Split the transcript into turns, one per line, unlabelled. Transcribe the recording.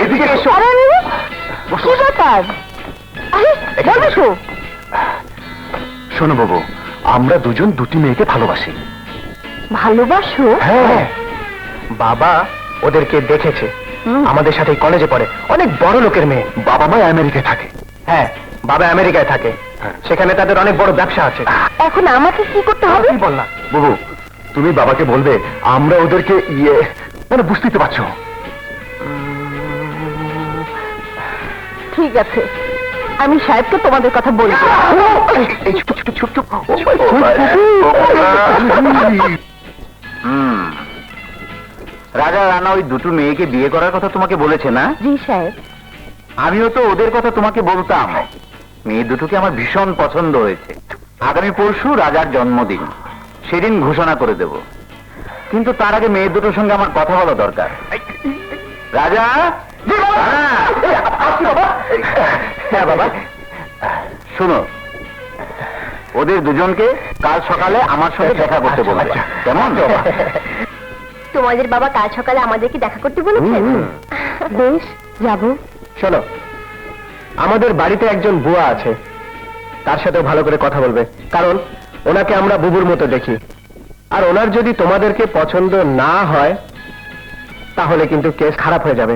এদিকে এসো।
আরে আরে, কি ব্যাপার? আরে বলো তো।
শোনো বাবু, আমরা দুজন দুটি মেয়েকে ভালোবাসি।
ভালোবাসো?
হ্যাঁ, বাবা ওদেরকে দেখেছে, আমাদের সাথে কলেজে পড়ে, অনেক বড় লোকের মেয়ে। বাবা মা আমেরিকায় থাকে। হ্যাঁ, বাবা আমেরিকায় থাকে, সেখানে তাদের অনেক বড় ব্যবসা আছে।
এখন আমাকে কি করতে হবে?
বল না বাবু, তুমি বাবাকে বলবে আমরা ওদেরকে মানে বুঝতে তো পারছো।
ঠিক আছে, আমি সাহেবকে তোমাদের কথা বলবো।
এই চুপ চুপ চুপ চুপ। রাজা রানা ওই দুটো মেয়েকে বিয়ে করার কথা তোমাকে বলেছে না?
জি সাহেব।
আমিও তো ওদের কথা তোমাকে বলতাম। মেয়ে দুটোকে আমার ভীষণ পছন্দ হয়েছে। আগামী পরশু রাজার জন্মদিন, সেদিন ঘোষণা করে দেব। কিন্তু তার আগে মেয়ে দুটোর সঙ্গে আমার কথা বলা দরকার। রাজা। হ্যাঁ বাবা, শোনো, ওদের দুজনকে কাল সকালে আমার সঙ্গে দেখা করতে বলবে, কেমন?
তোমাদের বাবা কাল সকালে আমাদেরকে দেখা করতে বলেছেন? বেশ, যাবো।
শোনো, আমাদের বাড়িতে একজন বুয়া আছে, তার সাথেও ভালো করে কথা বলবে, কারণ ওনাকে আমরা বুবুর মতো দেখি। আর ওনার যদি তোমাদেরকে পছন্দ না হয়, তাহলে কিন্তু কেস খারাপ হয়ে যাবে।